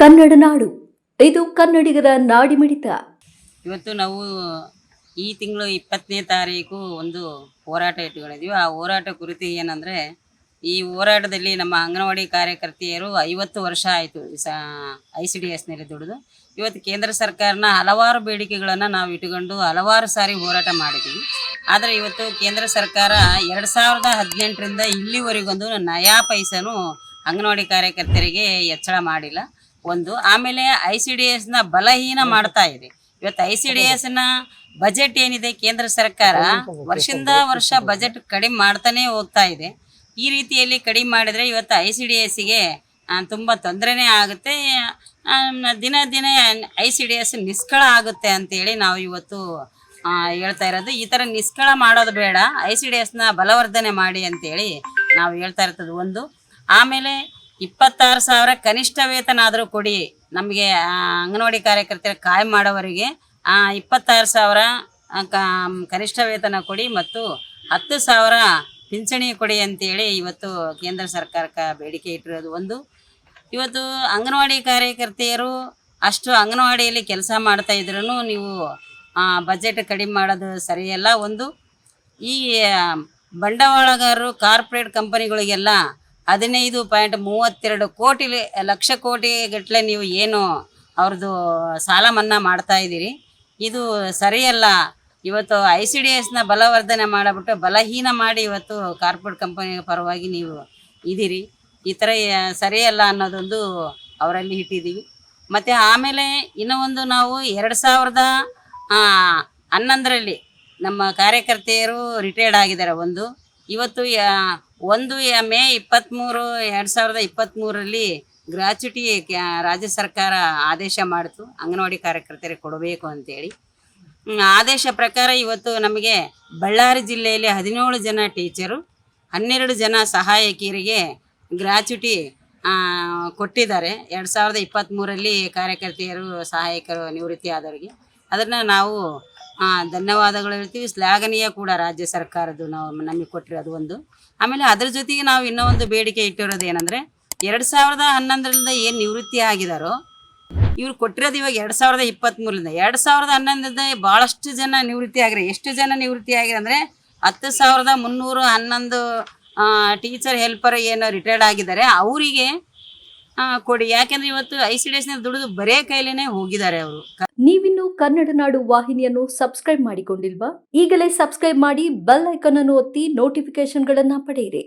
ಕನ್ನಡ ನಾಡು, ಇದು ಕನ್ನಡಿಗರ ನಾಡಿಮಿಡಿತ. ಇವತ್ತು ನಾವು ಈ ತಿಂಗಳು 20ನೇ ತಾರೀಕು ಒಂದು ಹೋರಾಟ ಇಟ್ಟುಕೊಂಡಿದ್ದೀವಿ. ಆ ಹೋರಾಟ ಕುರಿತು ಏನಂದರೆ, ಈ ಹೋರಾಟದಲ್ಲಿ ನಮ್ಮ ಅಂಗನವಾಡಿ ಕಾರ್ಯಕರ್ತೆಯರು 50 ವರ್ಷ ಆಯಿತು ICDSನಲ್ಲಿ ದುಡಿದು. ಇವತ್ತು ಕೇಂದ್ರ ಸರ್ಕಾರನ ಹಲವಾರು ಬೇಡಿಕೆಗಳನ್ನು ನಾವು ಇಟ್ಟುಕೊಂಡು ಹಲವಾರು ಸಾರಿ ಹೋರಾಟ ಮಾಡಿದ್ದೀವಿ. ಆದರೆ ಇವತ್ತು ಕೇಂದ್ರ ಸರ್ಕಾರ 2018ರಿಂದ ಇಲ್ಲಿವರೆಗೊಂದು ನಯಾ ಪೈಸೆನೂ ಅಂಗನವಾಡಿ ಕಾರ್ಯಕರ್ತರಿಗೆ ಹೆಚ್ಚಳ ಮಾಡಿಲ್ಲ. ಆಮೇಲೆ ICDSನ ಬಲಹೀನ ಮಾಡ್ತಾ ಇದೆ. ಇವತ್ತು ICDSನ ಬಜೆಟ್ ಏನಿದೆ, ಕೇಂದ್ರ ಸರ್ಕಾರ ವರ್ಷದಿಂದ ವರ್ಷ ಬಜೆಟ್ ಕಡಿಮೆ ಮಾಡ್ತಾನೆ ಹೋಗ್ತಾ ಇದೆ. ಈ ರೀತಿಯಲ್ಲಿ ಕಡಿಮೆ ಮಾಡಿದರೆ ಇವತ್ತು ICDSಗೆ ತುಂಬ ತೊಂದರೆನೇ ಆಗುತ್ತೆ. ದಿನ ದಿನ ICDS ನಿಷ್ಕಳ ಆಗುತ್ತೆ ಅಂತೇಳಿ ನಾವು ಇವತ್ತು ಹೇಳ್ತಾ ಇರೋದು. ಈ ಥರ ನಿಷ್ಕಳ ಮಾಡೋದು ಬೇಡ, ICDSನ ಬಲವರ್ಧನೆ ಮಾಡಿ ಅಂತೇಳಿ ನಾವು ಹೇಳ್ತಾ ಇರ್ತದೆ. ಆಮೇಲೆ 26,000 ಕನಿಷ್ಠ ವೇತನ ಆದರೂ ಕೊಡಿ. ನಮಗೆ ಅಂಗನವಾಡಿ ಕಾರ್ಯಕರ್ತರ ಕಾಯಂ ಮಾಡೋವರಿಗೆ 26,000 ಕನಿಷ್ಠ ವೇತನ ಕೊಡಿ ಮತ್ತು 10,000 ಪಿಂಚಣಿ ಕೊಡಿ ಅಂತೇಳಿ ಇವತ್ತು ಕೇಂದ್ರ ಸರ್ಕಾರಕ್ಕೆ ಬೇಡಿಕೆ ಇಟ್ಟಿರೋದು. ಇವತ್ತು ಅಂಗನವಾಡಿ ಕಾರ್ಯಕರ್ತೆಯರು ಅಷ್ಟು ಅಂಗನವಾಡಿಯಲ್ಲಿ ಕೆಲಸ ಮಾಡ್ತಾ ಇದ್ರೂ ನೀವು ಬಜೆಟ್ ಕಡಿಮೆ ಮಾಡೋದು ಸರಿಯಲ್ಲ. ಈ ಬಂಡವಾಳಗಾರರು ಕಾರ್ಪೊರೇಟ್ ಕಂಪನಿಗಳಿಗೆಲ್ಲ 15.32 ಲಕ್ಷ ಕೋಟಿ ಗಟ್ಟಲೆ ನೀವು ಏನು ಅವ್ರದ್ದು ಸಾಲ ಮನ್ನಾ ಮಾಡ್ತಾ ಇದ್ದೀರಿ, ಇದು ಸರಿಯಲ್ಲ. ಇವತ್ತು ICDSನ ಬಲವರ್ಧನೆ ಮಾಡಿಬಿಟ್ಟು ಬಲಹೀನ ಮಾಡಿ ಇವತ್ತು ಕಾರ್ಪೊರೇಟ್ ಕಂಪನಿ ಪರವಾಗಿ ನೀವು ಇದ್ದೀರಿ. ಈ ಥರ ಸರಿಯಲ್ಲ ಅನ್ನೋದೊಂದು ಅವರಲ್ಲಿ ಇಟ್ಟಿದ್ದೀವಿ. ಮತ್ತು ಆಮೇಲೆ ಇನ್ನೂ ನಾವು 2011ರಲ್ಲಿ ನಮ್ಮ ಕಾರ್ಯಕರ್ತೆಯರು ರಿಟೈರ್ಡ್ ಆಗಿದ್ದಾರೆ. ಇವತ್ತು ಮೇ 23, 2023ರಲ್ಲಿ ಗ್ರಾಚ್ಯುಟಿ ರಾಜ್ಯ ಸರ್ಕಾರ ಆದೇಶ ಮಾಡಿತು ಅಂಗನವಾಡಿ ಕಾರ್ಯಕರ್ತರಿಗೆ ಕೊಡಬೇಕು ಅಂತೇಳಿ. ಆದೇಶ ಪ್ರಕಾರ ಇವತ್ತು ನಮಗೆ ಬಳ್ಳಾರಿ ಜಿಲ್ಲೆಯಲ್ಲಿ 17 ಜನ ಟೀಚರು, 12 ಜನ ಸಹಾಯಕಿಯರಿಗೆ ಗ್ರಾಚ್ಯುಟಿ ಕೊಟ್ಟಿದ್ದಾರೆ. 2023ರಲ್ಲಿ ಕಾರ್ಯಕರ್ತೆಯರು ಸಹಾಯಕರು ನಿವೃತ್ತಿ ಆದವರಿಗೆ ಅದನ್ನು ನಾವು ಧನ್ಯವಾದಗಳು ಹೇಳ್ತೀವಿ. ಶ್ಲಾಘನೀಯ ಕೂಡ ರಾಜ್ಯ ಸರ್ಕಾರದ್ದು ನಮಗೆ ಕೊಟ್ಟಿರೋದು. ಆಮೇಲೆ ಅದ್ರ ಜೊತೆಗೆ ನಾವು ಇನ್ನೂ ಒಂದು ಬೇಡಿಕೆ ಇಟ್ಟಿರೋದು ಏನಂದರೆ, 2011ರಿಂದ ಏನು ನಿವೃತ್ತಿ ಆಗಿದಾರೋ ಇವ್ರು ಕೊಟ್ಟಿರೋದು ಇವಾಗ 2023ರಿಂದ. 2011ರಿಂದ ಭಾಳಷ್ಟು ಜನ ನಿವೃತ್ತಿ ಆಗಿರೋ. ಎಷ್ಟು ಜನ ನಿವೃತ್ತಿ ಆಗಿರೋ ಅಂದರೆ 10,311 ಟೀಚರ್ ಹೆಲ್ಪರ್ ಏನು ರಿಟೈರ್ಡ್ ಆಗಿದ್ದಾರೆ ಅವರಿಗೆ ಕೊಡಿ. ಯಾಕೆಂದರೆ ಇವತ್ತು ICDSನ ದುಡಿದು ಬರೇ ಕೈಲೇನೆ ಹೋಗಿದ್ದಾರೆ ಅವರು. ನೀವಿನ್ನು ಕನ್ನಡ ನಾಡು ವಾಹಿನಿಯನ್ನು ಸಬ್ಸ್ಕ್ರೈಬ್ ಮಾಡಿಕೊಂಡಿಲ್ವಾ? ಈಗಲೇ ಸಬ್ಸ್ಕ್ರೈಬ್ ಮಾಡಿ, ಬೆಲ್ ಐಕಾನ್ ಅನ್ನು ಒತ್ತಿ ನೋಟಿಫಿಕೇಶನ್ಗಳನ್ನು ಪಡೆಯಿರಿ.